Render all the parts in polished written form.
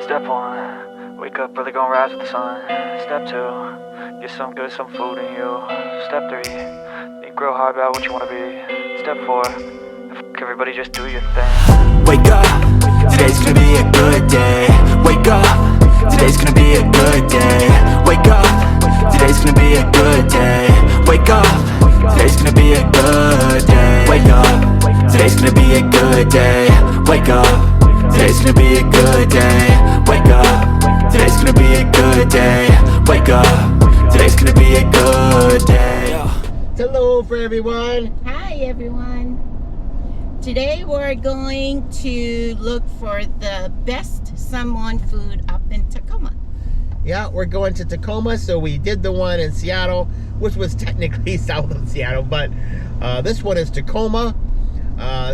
Step 1, wake up early, gonna rise with the sun. Step 2, get some good, some food in you. Step 3, think real hard about what you wanna be. Step 4, everybody just do your thing. Wake up, today's gonna be a good day. Wake up, today's gonna be a good day. Wake up, today's gonna be a good day. Wake up, today's gonna be a good day. Wake up, today's gonna be a good day. Wake up, today's gonna be a good day. Wake up, today's gonna be a good day. Wake up, today's gonna be a good day. Hello for everyone. Hi everyone. Today we're going to look for the best Samoan food up in Tacoma. Yeah, we're going to Tacoma, so we did the one in Seattle, which was technically south of Seattle, but this one is Tacoma.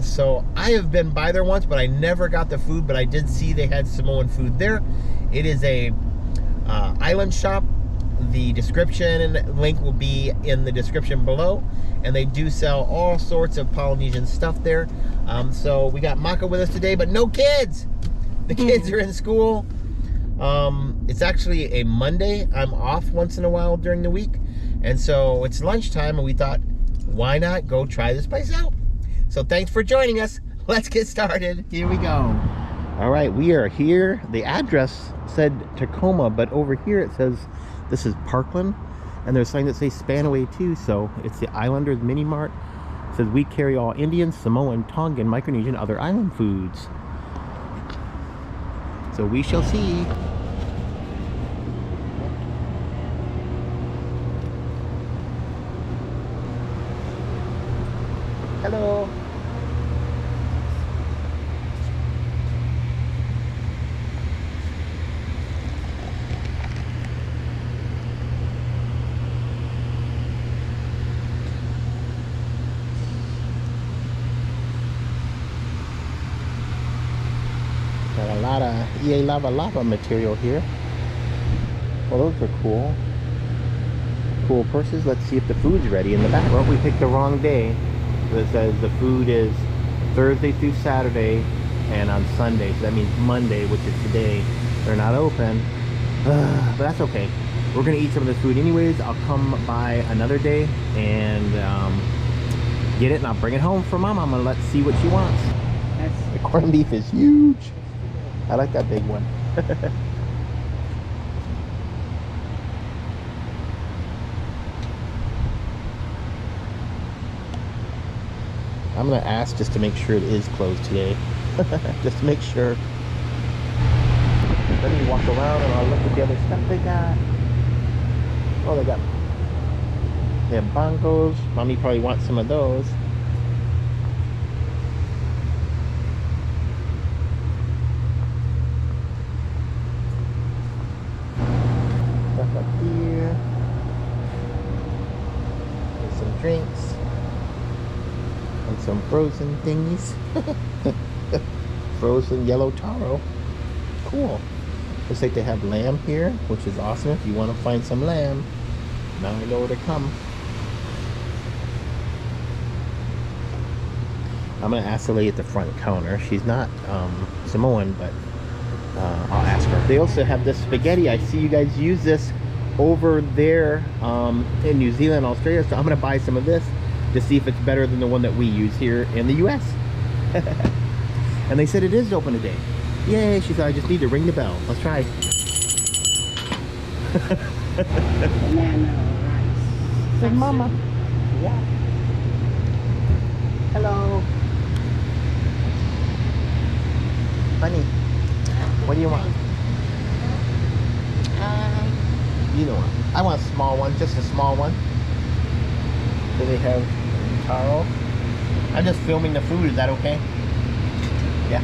So I have been by there once, but I never got the food, but I did see they had Samoan food there. It is a island shop. The description link will be in the description below, and they do sell all sorts of Polynesian stuff there. So we got Maka with us today, but no kids. The kids are in school. It's actually a Monday. I'm off once in a while during the week, and so it's lunchtime, and we thought, why not go try this place out? So thanks for joining us. Let's get started. Here we go. All right, we are here. The address said Tacoma, but over here it says this is Parkland, and there's something that says Spanaway too, so it's the Islanders Mini Mart. It says we carry all Indian, Samoan, Tongan, Micronesian, other island foods. So we shall see. Hello. Got a lot of EA lava material here. Well, those are cool. Cool purses. Let's see if the food's ready in the back. Well, we picked the wrong day. It says the food is Thursday through Saturday and on Sunday. So that means Monday, which is today, they're not open. But that's okay. We're going to eat some of this food anyways. I'll come by another day and get it, and I'll bring it home for Mama. I'm going to let's see what she wants. The corned beef is huge. I like that big one. I'm gonna ask just to make sure it is closed today. Just to make sure. Let me walk around and I'll look at the other stuff they got. Oh, they have bongos. Mommy probably wants some of those. Stuff up here. There's some drinks. And some frozen thingies. Frozen yellow taro. Cool. Looks like they have lamb here, which is awesome. If you want to find some lamb, now I know where to come. I'm going to ask the lady at the front counter. She's not Samoan, but I'll ask her. They also have this spaghetti. I see you guys use this over there in New Zealand, Australia, so I'm going to buy some of this to see if it's better than the one that we use here in the US. And they said it is open today. Yay, she said I just need to ring the bell. Let's try. Banana rice. Say Mama. Yeah. Hello. Honey, what do you want? You know what? I want a small one, just a small one. Do they have taro? I'm just filming the food, is that okay? Yeah.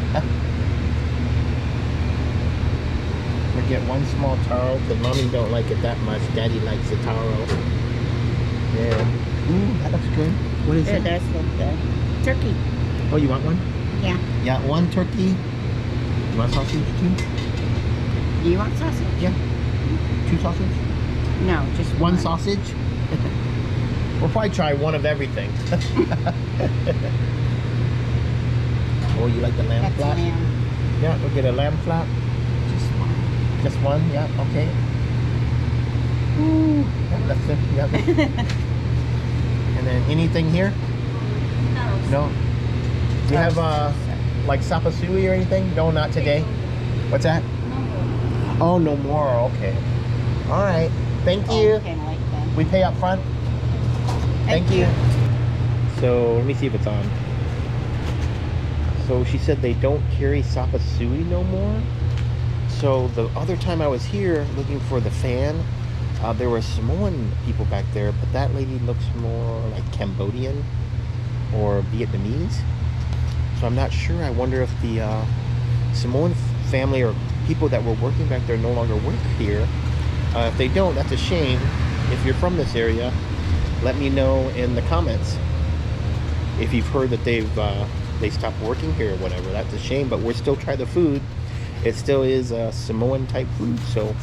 We'll get one small taro, because Mommy don't like it that much. Daddy likes the taro. Yeah. Ooh, that looks good. What is it? That's the turkey. Oh, you want one? Yeah. Yeah, one turkey. You want sausage too? Do you want sausage? Yeah. Two sausage? No, just One sausage? We'll probably try one of everything. Oh, you like the lamb That's flap? lamb. Yeah, we'll get a lamb flap. Just one. Just one? Yeah, okay. Ooh, that's it. Yeah. And then anything here? No. Do you have like sapasui or anything? No, not today. What's that? Oh, no more. Okay. All right. Thank you. Okay, like that. We pay up front. Thank you. So let me see if it's on. So she said they don't carry sapasui no more. So the other time I was here looking for the fan, there were Samoan people back there, but that lady looks more like Cambodian or Vietnamese. So I'm not sure. I wonder if the Samoan family or people that were working back there no longer work here. If they don't, that's a shame. If you're from this area, let me know in the comments if you've heard that they stopped working here or whatever. That's a shame, but we're still trying the food. It still is Samoan type food, so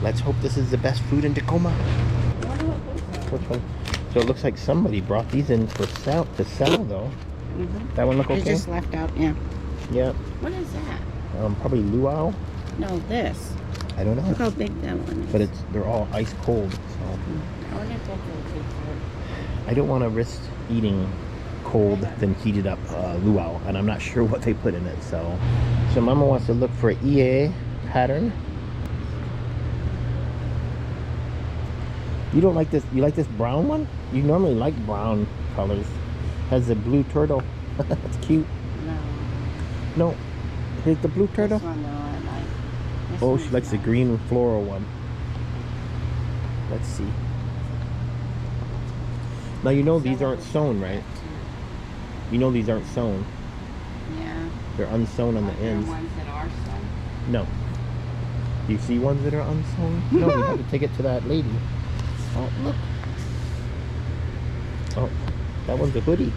let's hope this is the best food in Tacoma. Which one? So it looks like somebody brought these in to sell though. Mm-hmm. That one look okay? They just left out, yeah. Yeah. What is that? Probably luau. No, this. I don't know. Look how big that one is. But they're all ice cold. So I wonder if that's okay for... I don't want to risk eating cold then heated up luau, and I'm not sure what they put in it. So Mama wants to look for EA pattern. You don't like this? You like this brown one? You normally like brown colors. Has a blue turtle. That's cute. No. Here's the blue turtle. This one, though, I like. This Oh, one's she likes the nice. green floral one. Let's see. Now you know these aren't sewn, right? You know these aren't sewn. Yeah. They're unsewn on the Are there ends. ones that are sewn? No. Do you see ones that are unsewn? No, we have to take it to that lady. Oh, look. Oh, that one's a hoodie.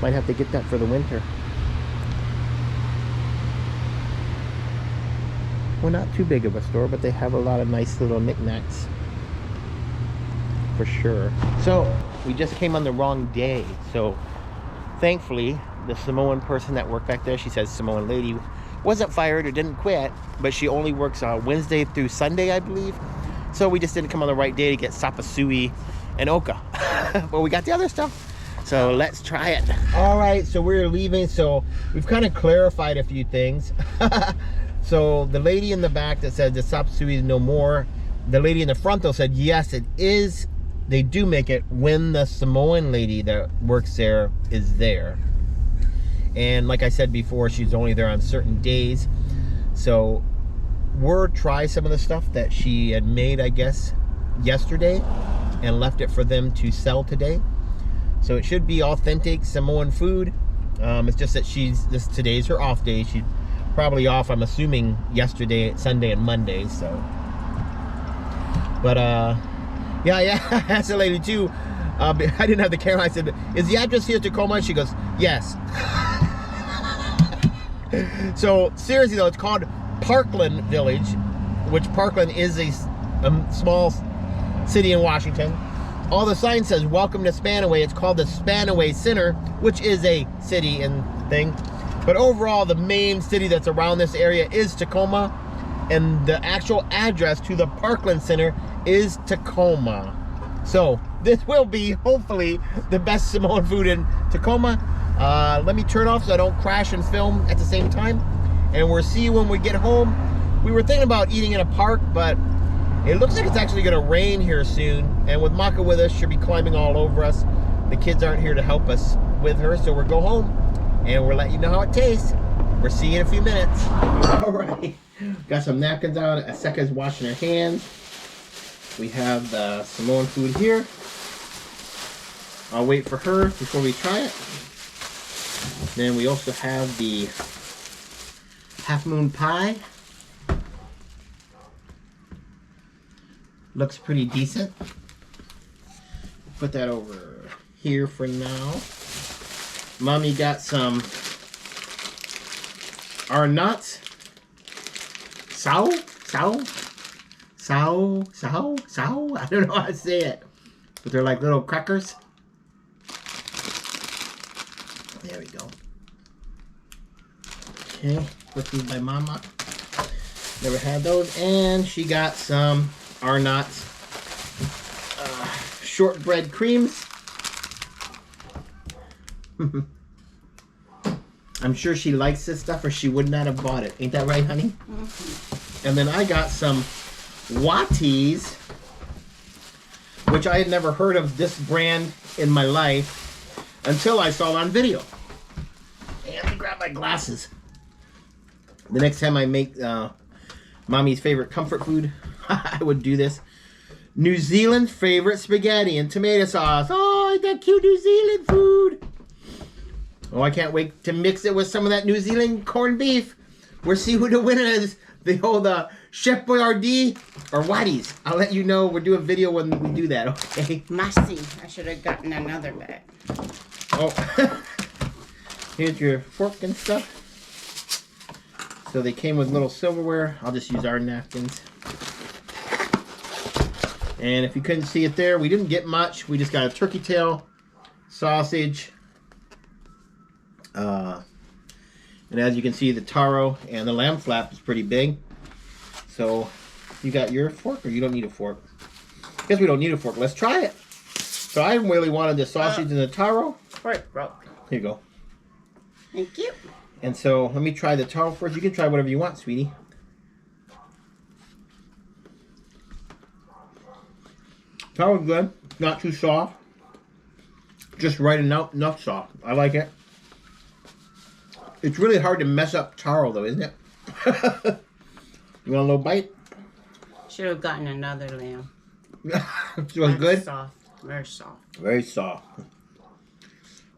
Might have to get that for the winter. Well, not too big of a store, but they have a lot of nice little knickknacks. For sure. So, we just came on the wrong day. So, thankfully, the Samoan person that worked back there, she says Samoan lady, wasn't fired or didn't quit, but she only works Wednesday through Sunday, I believe. So we just didn't come on the right day to get sapasui and oka. But we got the other stuff. So let's try it. All right, so we're leaving. So we've kind of clarified a few things. So the lady in the back that said the sapasui is no more, the lady in the front though said yes, it is. They do make it when the Samoan lady that works there is there. And like I said before, she's only there on certain days. So we'll try some of the stuff that she had made, I guess, yesterday and left it for them to sell today. So it should be authentic Samoan food. It's just that today's her off day. She's probably off, I'm assuming, yesterday, Sunday and Monday. So, but yeah, I asked the lady too. I didn't have the camera. I said, "Is the address here Tacoma?" She goes, "Yes." So seriously though, it's called Parkland Village, which Parkland is a small city in Washington. All the sign says welcome to Spanaway. It's called the Spanaway Center, which is a city and thing. But overall, the main city that's around this area is Tacoma, and the actual address to the Parkland Center is Tacoma. So this will be hopefully the best Samoan food in Tacoma. Let me turn off so I don't crash and film at the same time, and we'll see you when we get home. We were thinking about eating in a park, but it looks like it's actually going to rain here soon, and with Maka with us, she'll be climbing all over us. The kids aren't here to help us with her, so we'll go home and we'll let you know how it tastes. We'll see you in a few minutes. All right, got some napkins out. Aseka's washing her hands. We have the Samoan food here. I'll wait for her before we try it. Then we also have the half moon pie. Looks pretty decent. Put that over here for now. Mommy got some nuts. Sao? I don't know how to say it. But they're like little crackers. There we go. Okay, put these by Mama. Never had those. And she got some Arnott's shortbread creams. I'm sure she likes this stuff or she would not have bought it. Ain't that right, honey? Mm-hmm. And then I got some Watties, which I had never heard of this brand in my life until I saw it on video. And let me grab my glasses. The next time I make Mommy's favorite comfort food, I would do this. New Zealand's favorite spaghetti and tomato sauce. Oh, that cute New Zealand food. Oh, I can't wait to mix it with some of that New Zealand corned beef. We'll see who the winner is. The old Chef Boyardee or Watties. I'll let you know. We'll do a video when we do that, okay? Musty. I should have gotten another bag. Oh, here's your fork and stuff. So they came with little silverware. I'll just use our napkins. And if you couldn't see it there, we didn't get much. We just got a turkey tail, sausage, and as you can see, the taro and the lamb flap is pretty big. So you got your fork, or you don't need a fork? I guess we don't need a fork. Let's try it. So I really wanted the sausage and the taro. Fork broke. Here you go. Thank you. And so let me try the taro first. You can try whatever you want, sweetie. Taro's good. Not too soft. Just right enough soft. I like it. It's really hard to mess up taro, though, isn't it? You want a little bite? Should have gotten another lamb. It was good? Soft. Very soft. Very soft.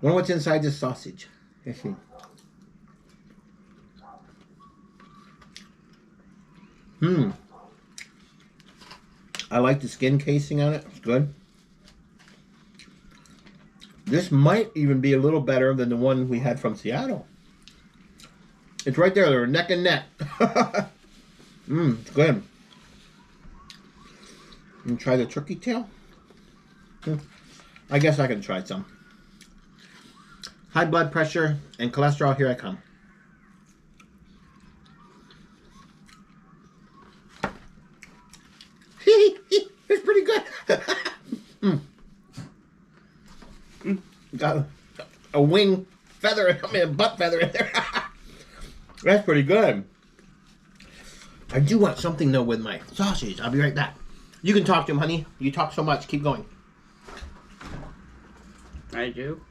Wonder what's inside this sausage. Let's see. I like the skin casing on it. It's good. This might even be a little better than the one we had from Seattle. It's right there. They're neck and neck. It's good. And try the turkey tail. I guess I can try some. High blood pressure and cholesterol. Here I come. It's pretty good. Got a wing feather, a butt feather in there. That's pretty good. I do want something though with my sausage. I'll be right back. You can talk to him, honey. You talk so much. Keep going. I do.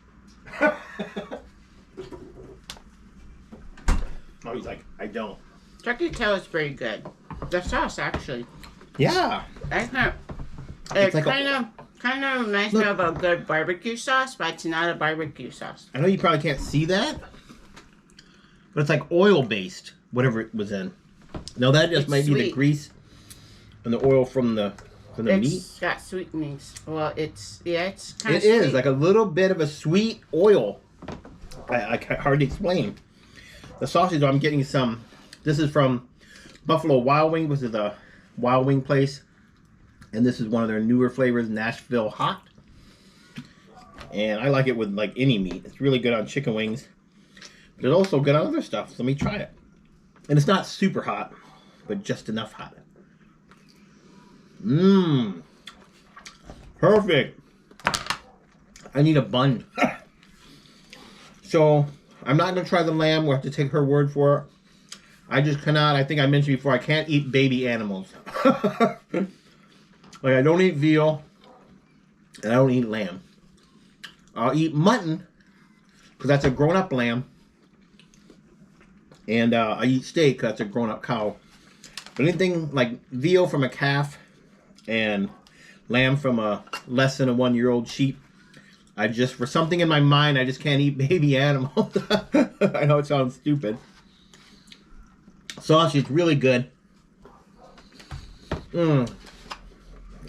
Oh, he's like, I don't. Turkey tail is pretty good. The sauce, actually. Yeah. It like kind of reminds me of a good barbecue sauce, but it's not a barbecue sauce. I know you probably can't see that, but it's like oil based, whatever it was in. Now that just might be the grease and the oil from the meat. It's got sweetenings. Well, it's kind of sweet. It is like a little bit of a sweet oil. I can hardly explain. The sausage, I'm getting some. This is from Buffalo Wild Wing, which is a Wild Wing place. And this is one of their newer flavors, Nashville Hot. And I like it with like any meat. It's really good on chicken wings. But it's also good on other stuff. So let me try it. And it's not super hot, but just enough hot. Perfect. I need a bun. So I'm not going to try the lamb. We'll have to take her word for it. I just cannot. I think I mentioned before, I can't eat baby animals. Like, I don't eat veal, and I don't eat lamb. I'll eat mutton, because that's a grown-up lamb. And I eat steak, because that's a grown-up cow. But anything like veal from a calf and lamb from a less than a 1-year-old sheep, I just, for something in my mind, I just can't eat baby animals. I know it sounds stupid. Sausage is really good.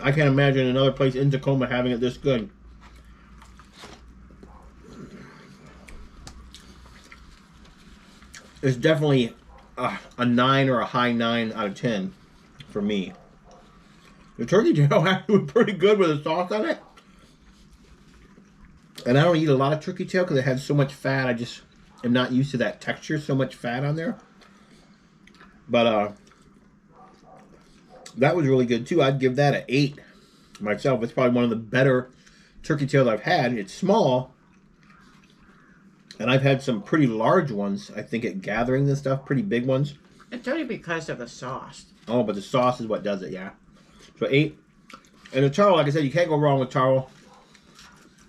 I can't imagine another place in Tacoma having it this good. It's definitely a 9 or a high 9 out of 10 for me. The turkey tail actually was pretty good with the sauce on it. And I don't eat a lot of turkey tail because it has so much fat. I just am not used to that texture, so much fat on there. But That was really good too. I'd give that an 8 myself. It's probably one of the better turkey tails I've had. It's small, and I've had some pretty large ones, I think, at gatherings and stuff, pretty big ones. It's only because of the sauce. Oh, but the sauce is what does it, yeah. So 8. And the taro, like I said, you can't go wrong with taro.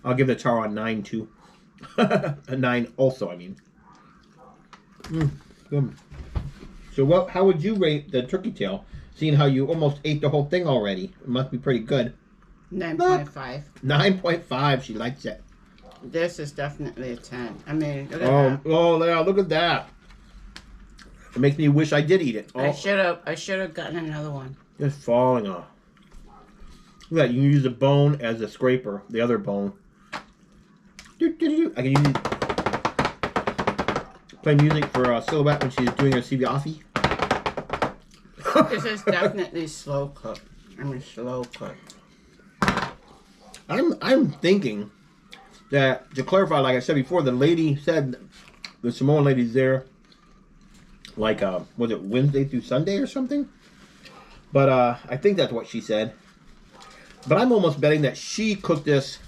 I'll give the taro a 9 too. A 9 also, I mean. Good. So how would you rate the turkey tail, seeing how you almost ate the whole thing already? It must be pretty good. 9.5. 9.5, she likes it. This is definitely a 10. I mean, look at that. Oh, yeah, look at that. It makes me wish I did eat it. Oh, I should have gotten another one. Just falling off. Look at that. You can use the bone as a scraper, the other bone. I can use it. Play music for Silhouette when she's doing her siviafi. This is definitely slow cooked. I mean, slow cooked. I'm thinking that, to clarify, like I said before, the lady said, the Samoan lady's there, like, was it Wednesday through Sunday or something? But I think that's what she said. But I'm almost betting that she cooked this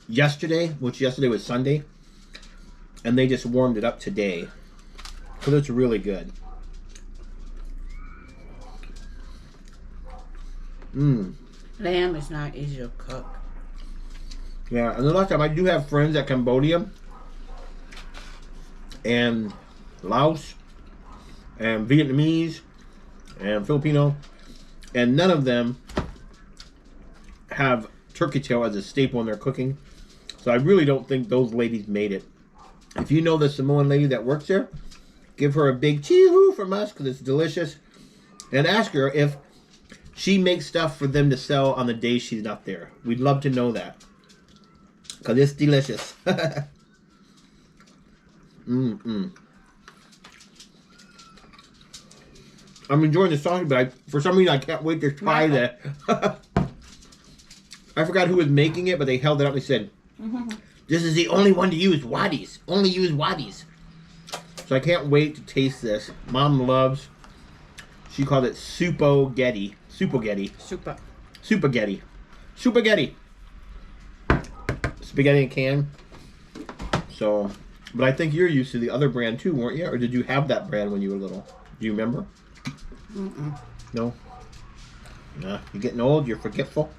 yesterday, which yesterday was Sunday, and they just warmed it up today. So it's really good. Lamb is not easy to cook. Yeah, and the last time, I do have friends at Cambodia and Laos and Vietnamese and Filipino, and none of them have turkey tail as a staple in their cooking. So I really don't think those ladies made it. If you know the Samoan lady that works there, give her a big chee-hoo from us, because it's delicious, and ask her if she makes stuff for them to sell on the days she's not there. We'd love to know that, because it's delicious. I'm enjoying the sausage, but for some reason I can't wait to try that. I forgot who was making it, but they held it up and said, "This is the only one to use waddies. Only use waddies." So I can't wait to taste this. Mom loves. She called it supoghetti. Supoghetti. Supaghetti. Supaghetti. Spaghetti in a can. So, but I think you're used to the other brand too, weren't you? Or did you have that brand when you were little? Do you remember? No? Nah, you're getting old, you're forgetful.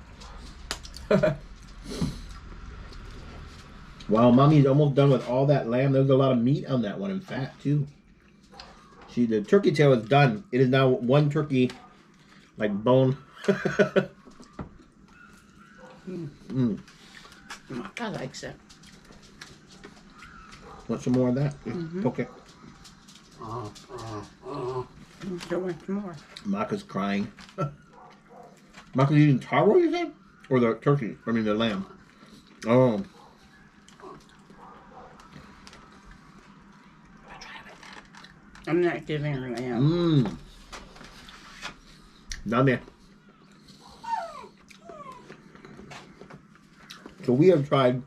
Wow, Mommy's almost done with all that lamb. There's a lot of meat on that one, and fat too. The turkey tail is done. It is now one turkey, like bone. I likes it. Want some more of that? Poke it. Don't want some more. Maka's crying. Maka's eating taro, you said? Or the turkey? I mean the lamb. Oh. I'm not giving her lamb. Name. So we have tried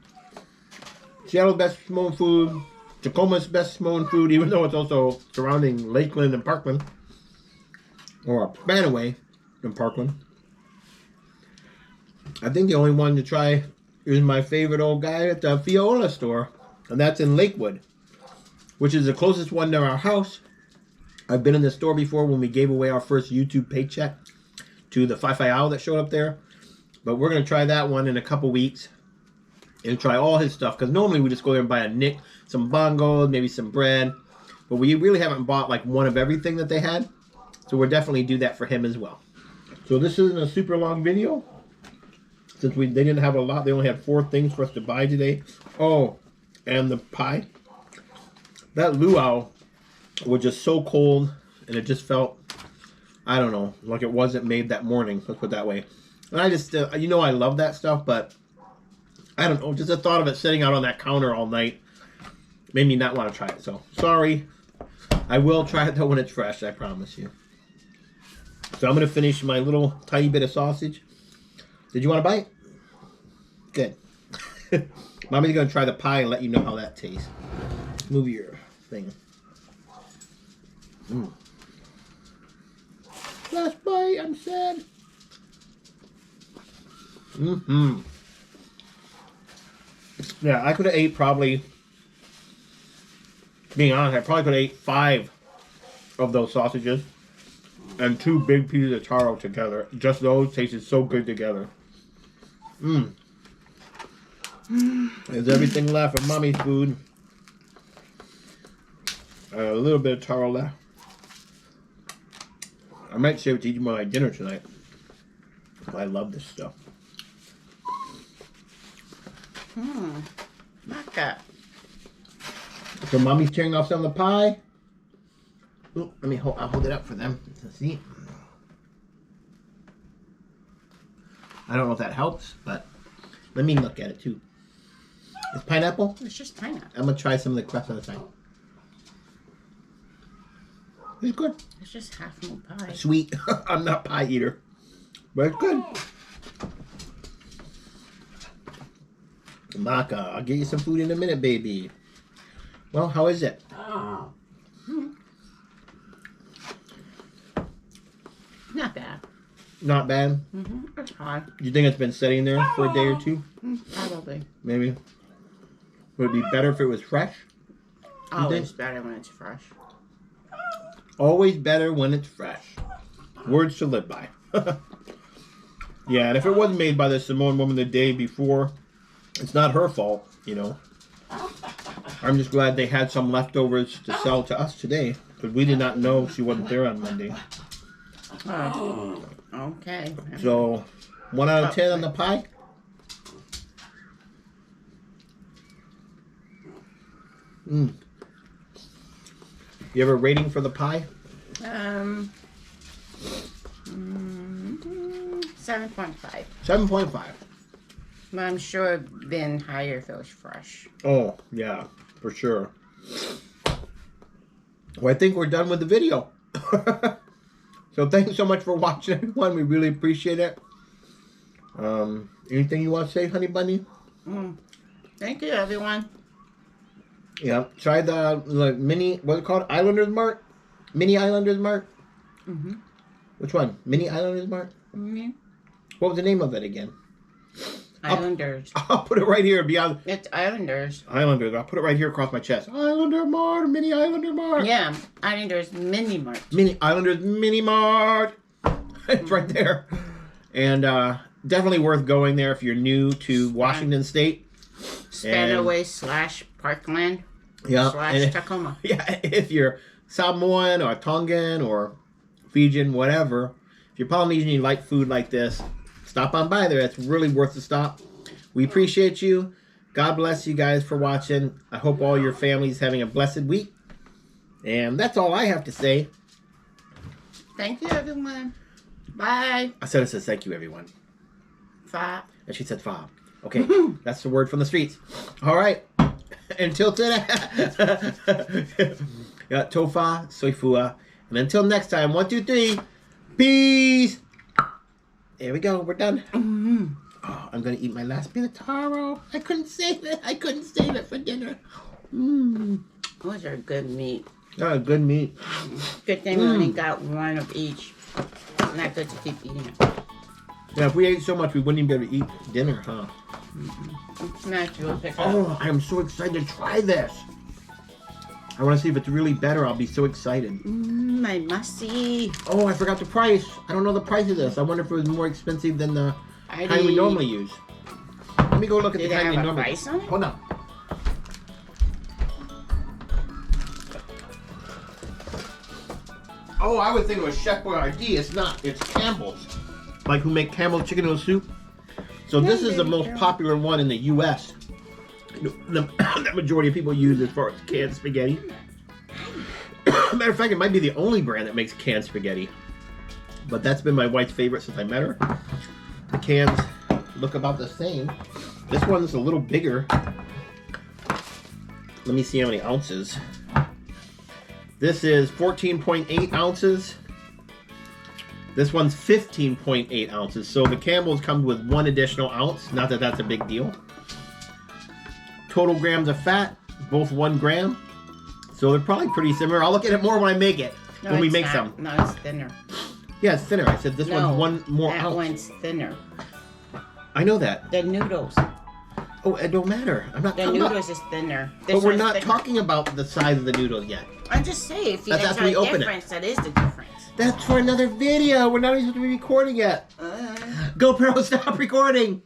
Seattle's best Samoan food, Tacoma's best Samoan food, even though it's also surrounding Lakeland and Parkland, or Spanaway and Parkland. I think the only one to try is my favorite old guy at the Fiola store, and that's in Lakewood, which is the closest one to our house. I've been in the store before when we gave away our first YouTube paycheck to the Phi Owl that showed up there. But we're going to try that one in a couple weeks and try all his stuff. Because normally we just go there and buy a nick, some bongos, maybe some bread. But we really haven't bought like one of everything that they had. So we'll definitely do that for him as well. So this isn't a super long video. Since they didn't have a lot. They only had 4 things for us to buy today. Oh, and the pie. That luau was just so cold, and it just felt, I don't know, like it wasn't made that morning. Let's put it that way. And I just, you know, I love that stuff, but I don't know. Just the thought of it sitting out on that counter all night made me not want to try it. So sorry. I will try it though when it's fresh. I promise you. So I'm gonna finish my little tiny bit of sausage. Did you want to bite? Good. Mommy's gonna try the pie and let you know how that tastes. Move your thing. Last bite, I'm sad. Mm-hmm. Yeah, I could have ate probably, being honest, I probably could have ate 5 of those sausages and 2 big pieces of taro together. Just those tasted so good together. Mmm. There's everything left of Mommy's food. A little bit of taro left. I might save it to eat my dinner tonight. I love this stuff. Not that. So Mommy's tearing off some of the pie. Ooh, I'll hold it up for them to see. I don't know if that helps, but let me look at it too. It's pineapple? It's just pineapple. I'm gonna try some of the crust on the side. It's good. It's just half moon pie. Sweet. I'm not a pie eater, but it's good. Maka, I'll get you some food in a minute, baby. Well, how is it? Not bad. Not bad. It's hot. You think it's been sitting there for a day or two? Probably. Maybe. Would it be better if it was fresh? Always better when it's fresh. Always better when it's fresh. Words to live by. Yeah, and if it wasn't made by the Samoan woman the day before, it's not her fault, you know. I'm just glad they had some leftovers to sell to us today, because we did not know she wasn't there on Monday. Oh, okay. So, 1 out of 10 on the pie? You have a rating for the pie? 7.5. 7.5. But I'm sure it'd been higher if it was fresh. Oh, yeah, for sure. Well, I think we're done with the video. So thanks so much for watching, everyone. We really appreciate it. Anything you want to say, Honey Bunny? Thank you, everyone. Yeah, try the mini, what's it called? Islanders Mart? Mini Islanders Mart? Which one? Mini Islanders Mart? What was the name of it again? Islanders. I'll put it right here beyond. It's Islanders. Islanders. I'll put it right here across my chest. Islander Mart, Mini Islander Mart. Yeah, Islanders Mini Mart. Mini Islanders Mini Mart. It's right there. And definitely worth going there if you're new to Washington State. Spanaway / Parkland / Tacoma. Yeah, if you're Samoan or Tongan or Fijian, whatever, if you're Polynesian and you like food like this, stop on by there. It's really worth the stop. We appreciate you. God bless you guys for watching. I hope all your families having a blessed week. And that's all I have to say. Thank you, everyone. Bye. I said thank you, everyone. Fa. And she said fa. Okay, that's the word from the streets. All right. Until today. Yeah, tofa, soifua. And until next time, 1, 2, 3. Peace. There we go. We're done. Oh, I'm going to eat my last bit of taro. I couldn't save it. I couldn't save it for dinner. Those are good meat. Oh, good meat. Good thing we only got one of each. Not good to keep eating it. Yeah, if we ate so much, we wouldn't even be able to eat dinner, huh? It's nice to pick up. Oh, I am so excited to try this. I want to see if it's really better. I'll be so excited. My musty. Oh, I forgot the price. I don't know the price of this. I wonder if it was more expensive than the kind we normally use. Let me go look at the kind we normally use. Price on it? Hold on. Oh, I would think it was Chef Boyardee. It's not. It's Campbell's. Like who make Campbell's chicken noodle soup. So this is the most popular one in the U.S. The majority of people use as far as canned spaghetti. Matter of fact, it might be the only brand that makes canned spaghetti. But that's been my wife's favorite since I met her. The cans look about the same. This one's a little bigger. Let me see how many ounces. This is 14.8 ounces. This one's 15.8 ounces. So the Campbell's comes with 1 additional ounce. Not that that's a big deal. Total grams of fat, both 1 gram. So they're probably pretty similar. I'll look at it more when I make it. When we make some. No, it's thinner. Yeah, it's thinner. I said this one's one more that ounce. one's thinner. I know that. The noodles. Oh, it don't matter. I'm not The talking noodles about... is thinner. But This we're one's not thicker. talking about the size of the noodles yet. I'm just saying, if you That's that's after we a open it. difference, that is the difference. That's for another video. We're not even supposed to be recording yet. GoPro, stop recording.